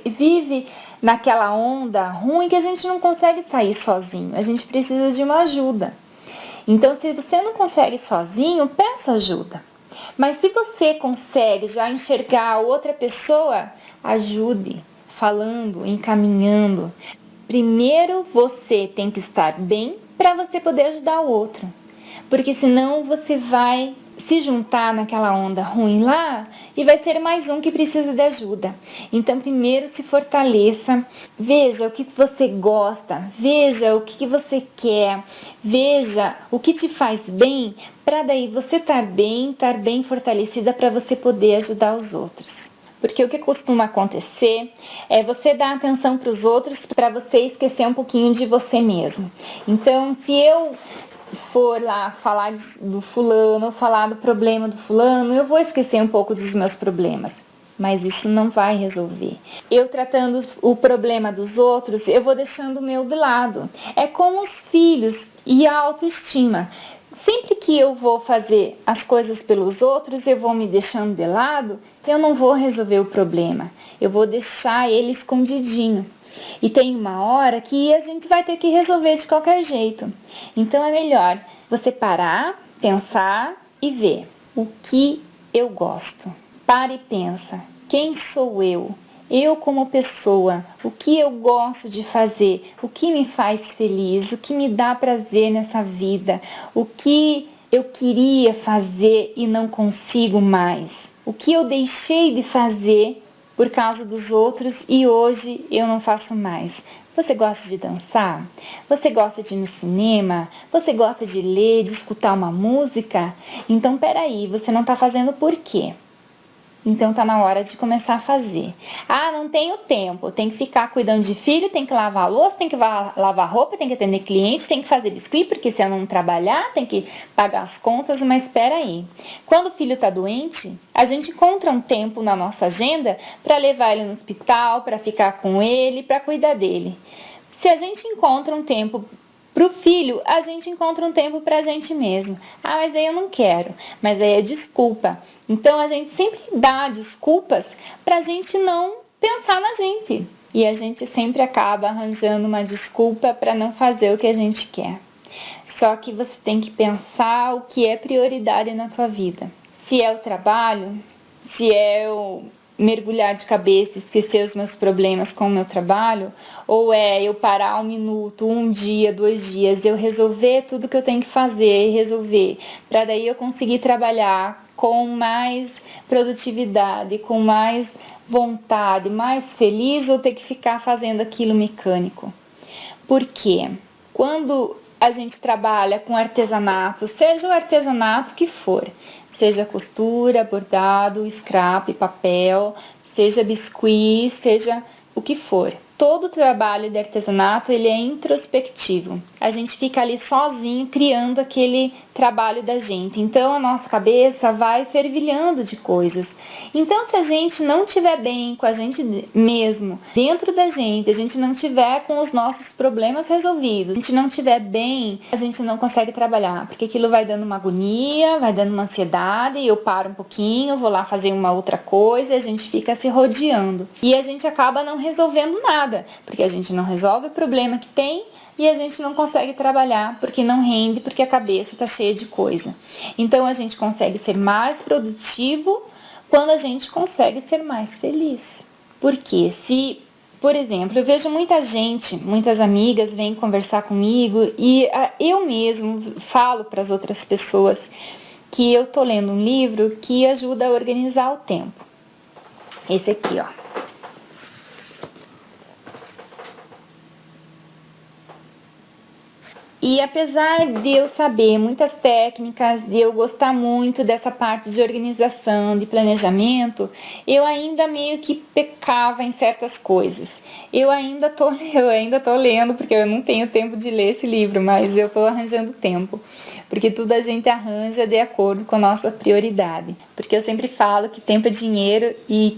vive naquela onda ruim que a gente não consegue sair sozinho. A gente precisa de uma ajuda. Então, se você não consegue sozinho, peça ajuda. Mas se você consegue já enxergar a outra pessoa, ajude, falando, encaminhando. Primeiro você tem que estar bem para você poder ajudar o outro. Porque senão você vai se juntar naquela onda ruim lá e vai ser mais um que precisa de ajuda. Então, primeiro se fortaleça, veja o que você gosta, veja o que você quer, veja o que te faz bem, para daí você estar bem fortalecida para você poder ajudar os outros. Porque o que costuma acontecer é você dar atenção para os outros para você esquecer um pouquinho de você mesmo. Então, se eu for lá falar do fulano, falar do problema do fulano, eu vou esquecer um pouco dos meus problemas. Mas isso não vai resolver. Eu tratando o problema dos outros, eu vou deixando o meu de lado. É como os filhos e a autoestima. Sempre que eu vou fazer as coisas pelos outros, eu vou me deixando de lado, eu não vou resolver o problema. Eu vou deixar ele escondidinho. E tem uma hora que a gente vai ter que resolver de qualquer jeito. Então é melhor você parar, pensar e ver o que eu gosto. Para e pensa, quem sou eu? Eu como pessoa, o que eu gosto de fazer, o que me faz feliz, o que me dá prazer nessa vida, o que eu queria fazer e não consigo mais, o que eu deixei de fazer por causa dos outros e hoje eu não faço mais. Você gosta de dançar? Você gosta de ir no cinema? Você gosta de ler, de escutar uma música? Então, peraí, você não está fazendo por quê? Então tá na hora de começar a fazer. Não tenho tempo, tem que ficar cuidando de filho, tem que lavar a louça, tem que lavar roupa, tem que atender cliente, tem que fazer biscuit, porque se eu não trabalhar, tem que pagar as contas, mas espera aí. Quando o filho tá doente, a gente encontra um tempo na nossa agenda para levar ele no hospital, para ficar com ele, para cuidar dele. Se a gente encontra um tempo para o filho, a gente encontra um tempo para a gente mesmo. Mas aí eu não quero. Mas aí é desculpa. Então a gente sempre dá desculpas para a gente não pensar na gente. E a gente sempre acaba arranjando uma desculpa para não fazer o que a gente quer. Só que você tem que pensar o que é prioridade na tua vida. Se é o trabalho, se é o mergulhar de cabeça, esquecer os meus problemas com o meu trabalho, ou é eu parar um minuto, um dia, 2 dias, eu resolver tudo que eu tenho que fazer, para daí eu conseguir trabalhar com mais produtividade, com mais vontade, mais feliz, ou ter que ficar fazendo aquilo mecânico. Por quê? Quando a gente trabalha com artesanato, seja o artesanato que for, seja costura, bordado, scrap, papel, seja biscuit, seja o que for. todo o trabalho de artesanato ele é introspectivo. A gente fica ali sozinho criando aquele trabalho da gente. Então a nossa cabeça vai fervilhando de coisas. Então se a gente não estiver bem com a gente mesmo, dentro da gente, a gente não tiver com os nossos problemas resolvidos, a gente não estiver bem, a gente não consegue trabalhar, porque aquilo vai dando uma agonia, vai dando uma ansiedade, eu paro um pouquinho, vou lá fazer uma outra coisa, e a gente fica se rodeando. E a gente acaba não resolvendo nada, porque a gente não resolve o problema que tem e a gente não consegue trabalhar porque não rende, porque a cabeça está cheia de coisa. Então a gente consegue ser mais produtivo quando a gente consegue ser mais feliz. Porque se, por exemplo, eu vejo muita gente, muitas amigas vêm conversar comigo e eu mesmo falo para as outras pessoas que eu tô lendo um livro que ajuda a organizar o tempo. Esse aqui, ó. E apesar de eu saber muitas técnicas, de eu gostar muito dessa parte de organização, de planejamento, eu ainda meio que pecava em certas coisas. Eu ainda tô lendo, porque eu não tenho tempo de ler esse livro, mas eu tô arranjando tempo. Porque tudo a gente arranja de acordo com a nossa prioridade. Porque eu sempre falo que tempo é dinheiro e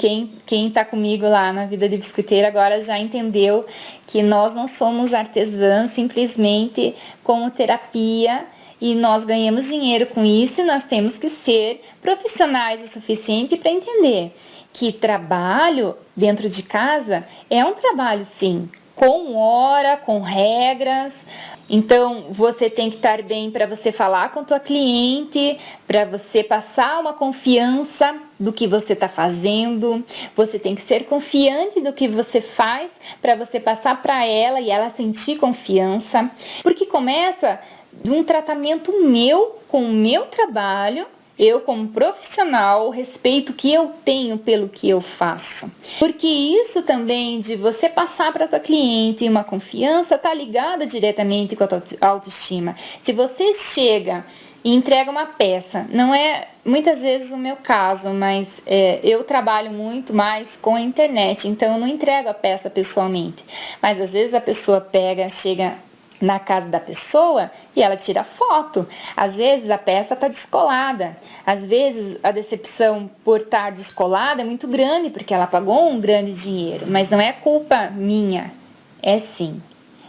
quem tá comigo lá na Vida de Biscoiteira agora já entendeu que nós não somos artesãs simplesmente como terapia e nós ganhamos dinheiro com isso e nós temos que ser profissionais o suficiente para entender que trabalho dentro de casa é um trabalho sim, com hora, com regras. Então, você tem que estar bem para você falar com a tua cliente, para você passar uma confiança do que você está fazendo. Você tem que ser confiante do que você faz para você passar para ela e ela sentir confiança. Porque começa de um tratamento meu com o meu trabalho. Eu, como profissional, o respeito que eu tenho pelo que eu faço. Porque isso também de você passar para a tua cliente uma confiança está ligado diretamente com a tua autoestima. Se você chega e entrega uma peça, não é muitas vezes o meu caso, mas eu trabalho muito mais com a internet, então eu não entrego a peça pessoalmente. Mas às vezes a pessoa chega na casa da pessoa e ela tira foto. Às vezes a peça está descolada. Às vezes a decepção por estar descolada é muito grande, porque ela pagou um grande dinheiro. Mas não é culpa minha. É sim.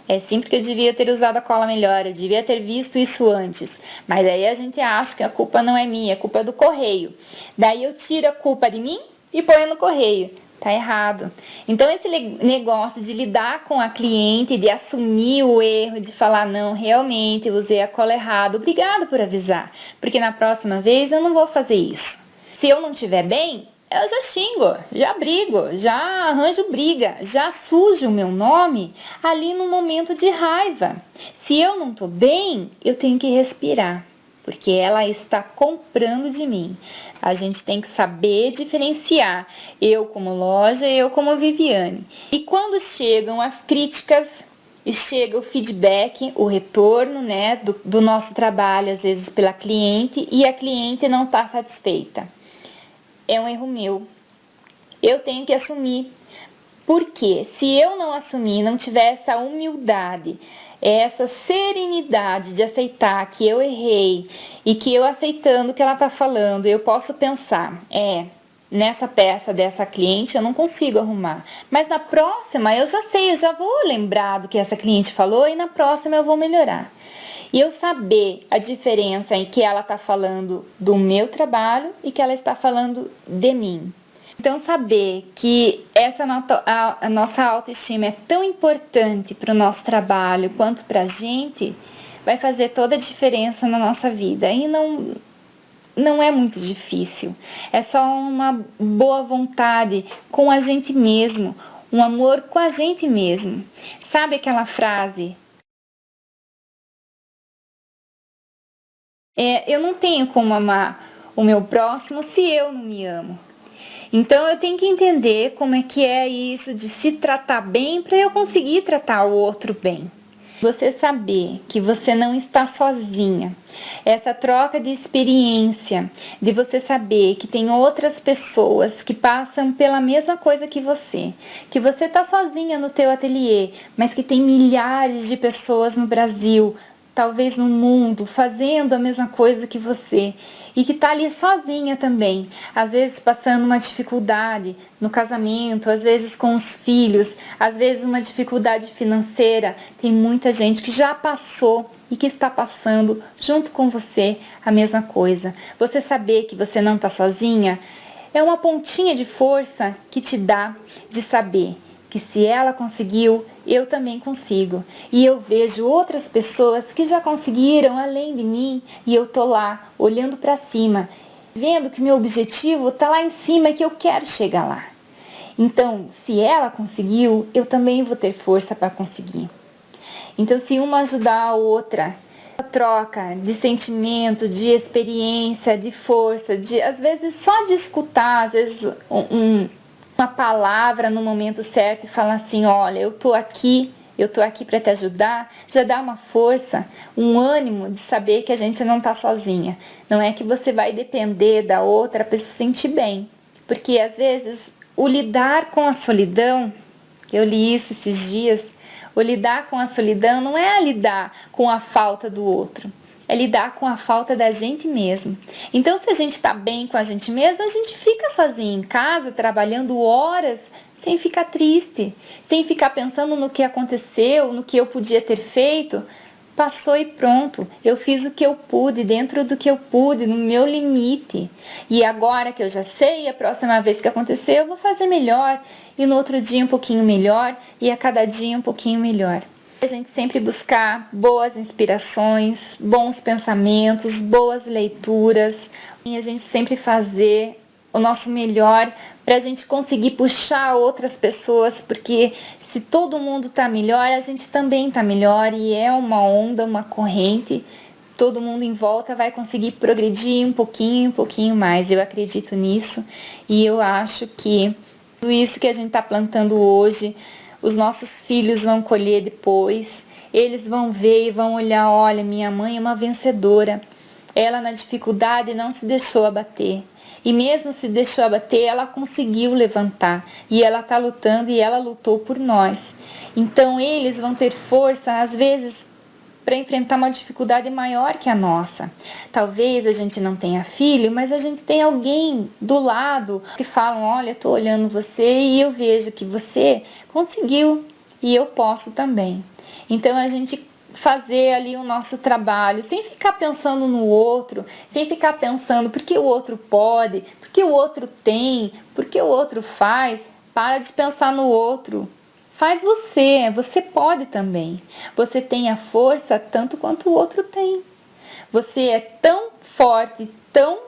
É sim porque eu devia ter usado a cola melhor, eu devia ter visto isso antes. Mas daí a gente acha que a culpa não é minha, a culpa é do correio. Daí eu tiro a culpa de mim e ponho no correio. Tá errado. Então esse negócio de lidar com a cliente, de assumir o erro, de falar não, realmente eu usei a cola errada, obrigado por avisar, porque na próxima vez eu não vou fazer isso. Se eu não estiver bem, eu já xingo, já brigo, já arranjo briga, já sujo o meu nome ali no momento de raiva. Se eu não tô bem, eu tenho que respirar, porque ela está comprando de mim. A gente tem que saber diferenciar, eu como loja e eu como Viviane. E quando chegam as críticas e chega o feedback, o retorno, né, do nosso trabalho, às vezes pela cliente, e a cliente não está satisfeita. É um erro meu. Eu tenho que assumir. Porque se eu não assumir, não tiver essa humildade, essa serenidade de aceitar que eu errei e que eu aceitando o que ela está falando, eu posso pensar, nessa peça dessa cliente eu não consigo arrumar, mas na próxima eu já sei, eu já vou lembrar do que essa cliente falou e na próxima eu vou melhorar. E eu saber a diferença em que ela está falando do meu trabalho e que ela está falando de mim. Então, saber que a nossa autoestima é tão importante para o nosso trabalho quanto para a gente, vai fazer toda a diferença na nossa vida. E não é muito difícil. É só uma boa vontade com a gente mesmo, um amor com a gente mesmo. Sabe aquela frase? Eu não tenho como amar o meu próximo se eu não me amo. Então eu tenho que entender como é que é isso de se tratar bem para eu conseguir tratar o outro bem. Você saber que você não está sozinha, essa troca de experiência, de você saber que tem outras pessoas que passam pela mesma coisa que você está sozinha no teu ateliê, mas que tem milhares de pessoas no Brasil, talvez no mundo, fazendo a mesma coisa que você e que está ali sozinha também, às vezes passando uma dificuldade no casamento, às vezes com os filhos, às vezes uma dificuldade financeira. Tem muita gente que já passou e que está passando junto com você a mesma coisa. Você saber que você não está sozinha é uma pontinha de força que te dá de saber que se ela conseguiu, eu também consigo. E eu vejo outras pessoas que já conseguiram além de mim e eu tô lá, olhando para cima, vendo que meu objetivo tá lá em cima e que eu quero chegar lá. Então, se ela conseguiu, eu também vou ter força para conseguir. Então, se uma ajudar a outra, a troca de sentimento, de experiência, de força, de às vezes só de escutar, às vezes uma palavra no momento certo e falar assim, olha, eu tô aqui para te ajudar, já dá uma força, um ânimo de saber que a gente não tá sozinha. Não é que você vai depender da outra para se sentir bem, porque às vezes o lidar com a solidão, eu li isso esses dias, o lidar com a solidão não é lidar com a falta do outro, é lidar com a falta da gente mesmo. Então, se a gente está bem com a gente mesmo, a gente fica sozinho em casa, trabalhando horas, sem ficar triste, sem ficar pensando no que aconteceu, no que eu podia ter feito. Passou e pronto, eu fiz o que eu pude, dentro do que eu pude, no meu limite. E agora que eu já sei, a próxima vez que acontecer, eu vou fazer melhor. E no outro dia um pouquinho melhor, e a cada dia um pouquinho melhor. A gente sempre buscar boas inspirações, bons pensamentos, boas leituras, e a gente sempre fazer o nosso melhor para a gente conseguir puxar outras pessoas, porque se todo mundo está melhor, a gente também está melhor, e é uma onda, uma corrente, todo mundo em volta vai conseguir progredir um pouquinho mais. Eu acredito nisso e eu acho que tudo isso que a gente está plantando hoje, os nossos filhos vão colher depois, eles vão ver e vão olhar, olha, minha mãe é uma vencedora, ela na dificuldade não se deixou abater, e mesmo se deixou abater, ela conseguiu levantar, e ela está lutando e ela lutou por nós. Então eles vão ter força, às vezes, para enfrentar uma dificuldade maior que a nossa. Talvez a gente não tenha filho, mas a gente tem alguém do lado que falam, olha, estou olhando você e eu vejo que você conseguiu e eu posso também. Então a gente fazer ali o nosso trabalho, sem ficar pensando no outro, sem ficar pensando porque o outro pode, porque o outro tem, porque o outro faz. Para de pensar no outro. Faz você pode também. Você tem a força tanto quanto o outro tem. Você é tão forte, tão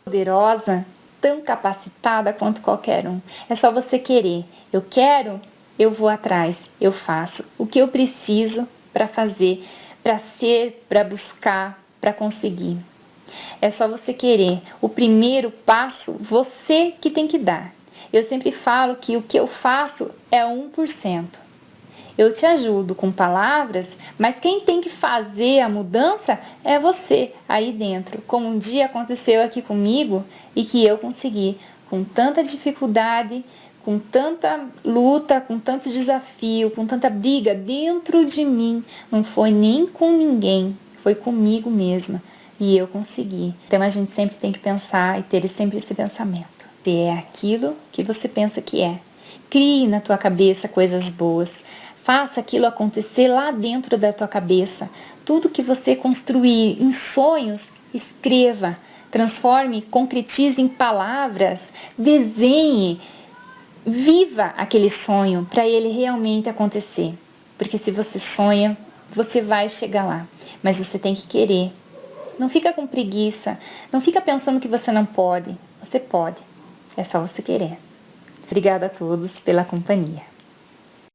poderosa, tão capacitada quanto qualquer um. É só você querer. Eu quero, eu vou atrás, eu faço o que eu preciso para fazer, para ser, para buscar, para conseguir. É só você querer. O primeiro passo, você que tem que dar. Eu sempre falo que o que eu faço é 1%. Eu te ajudo com palavras, mas quem tem que fazer a mudança é você aí dentro. Como um dia aconteceu aqui comigo e que eu consegui, com tanta dificuldade, com tanta luta, com tanto desafio, com tanta briga dentro de mim. Não foi nem com ninguém, foi comigo mesma. E eu consegui. Então a gente sempre tem que pensar e ter sempre esse pensamento. Você é aquilo que você pensa que é. Crie na tua cabeça coisas boas. Faça aquilo acontecer lá dentro da tua cabeça. Tudo que você construir em sonhos, escreva. Transforme, concretize em palavras. Desenhe. Viva aquele sonho para ele realmente acontecer. Porque se você sonha, você vai chegar lá. Mas você tem que querer. Não fica com preguiça. Não fica pensando que você não pode. Você pode. É só você querer. Obrigada a todos pela companhia.